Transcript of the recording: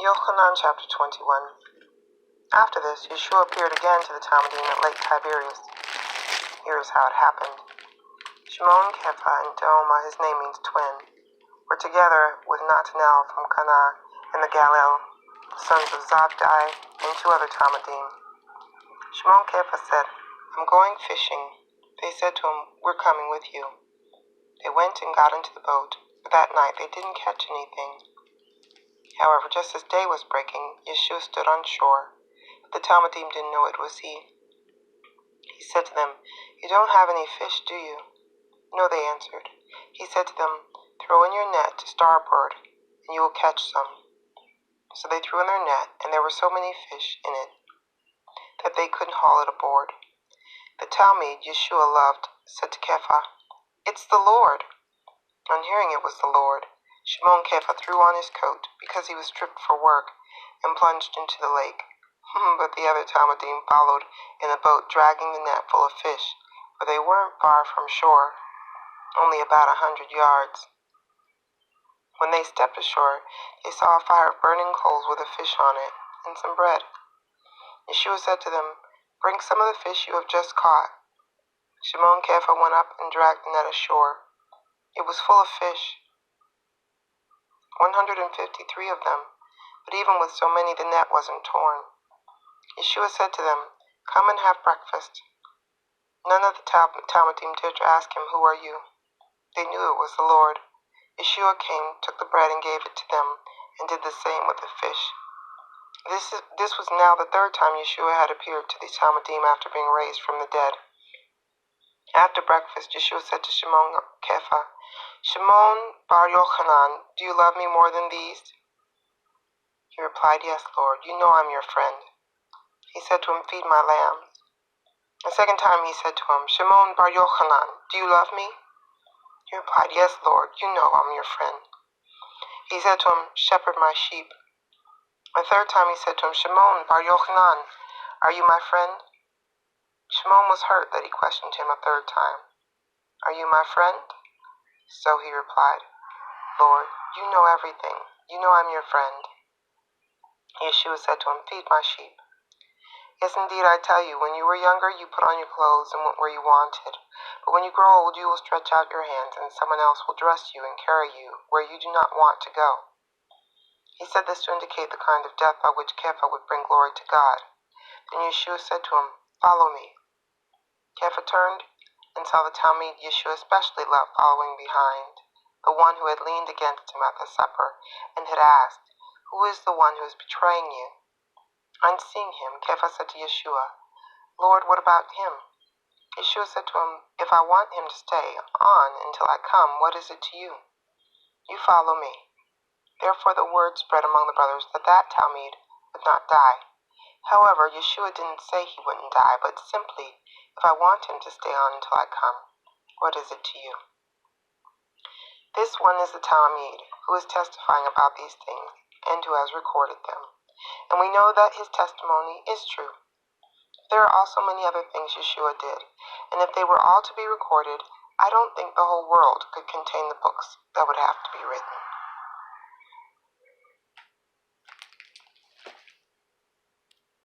Yochanan chapter 21. After this, Yeshua appeared again to the Talmudim at Lake Tiberias. Here is how it happened. Shimon, Kepha, and Doma, his name means twin, were together with Nathanael from Cana and the Galil, the sons of Zabdi, and two other Talmudim. Shimon Kepha said, "I'm going fishing." They said to him, "We're coming with you." They went and got into the boat, but that night they didn't catch anything. However, just as day was breaking, Yeshua stood on shore, but the Talmudim didn't know it was he. He said to them, "You don't have any fish, do you?" "No," they answered. He said to them, "Throw in your net to starboard, and you will catch some." So they threw in their net, and there were so many fish in it that they couldn't haul it aboard. The Talmud Yeshua loved said to Kepha, "It's the Lord." On hearing it was the Lord, Shimon Kepha threw on his coat, because he was stripped for work, and plunged into the lake. But the other Talmudim followed in a boat, dragging the net full of fish, for they weren't far from shore, only about 100 yards. When they stepped ashore, they saw a fire of burning coals with a fish on it, and some bread. Yeshua said to them, "Bring some of the fish you have just caught." Shimon Kepha went up and dragged the net ashore. It was full of fish, 153 of them, but even with so many the net wasn't torn. Yeshua said to them, "Come and have breakfast." None of the Talmudim dared to ask him, "Who are you?" They knew it was the Lord. Yeshua came, took the bread and gave it to them, and did the same with the fish. This was now the third time Yeshua had appeared to the Talmudim after being raised from the dead. After breakfast, Yeshua said to Shimon Kepha, "Shimon bar Yochanan, do you love me more than these?" He replied, "Yes, Lord, you know I'm your friend." He said to him, "Feed my lambs." A second time he said to him, "Shimon bar Yochanan, do you love me?" He replied, "Yes, Lord, you know I'm your friend." He said to him, "Shepherd my sheep." A third time he said to him, "Shimon bar Yochanan, are you my friend?" Shimon was hurt that he questioned him a third time. "Are you my friend?" So he replied, "Lord, you know everything. You know I'm your friend." Yeshua said to him, "Feed my sheep." "Yes, indeed, I tell you, when you were younger, you put on your clothes and went where you wanted. But when you grow old, you will stretch out your hands, and someone else will dress you and carry you where you do not want to go." He said this to indicate the kind of death by which Kepha would bring glory to God. Then Yeshua said to him, "Follow me." Kepha turned and saw the Talmud Yeshua especially loved following behind, the one who had leaned against him at the supper and had asked, "Who is the one who is betraying you?" On seeing him, Kepha said to Yeshua, "Lord, what about him?" Yeshua said to him, "If I want him to stay on until I come, what is it to you? You follow me." Therefore the word spread among the brothers that Talmud would not die. However, Yeshua didn't say he wouldn't die, but simply, "If I want him to stay on until I come, what is it to you?" This one is the Talmud, who is testifying about these things, and who has recorded them. And we know that his testimony is true. There are also many other things Yeshua did, and if they were all to be recorded, I don't think the whole world could contain the books that would have to be written.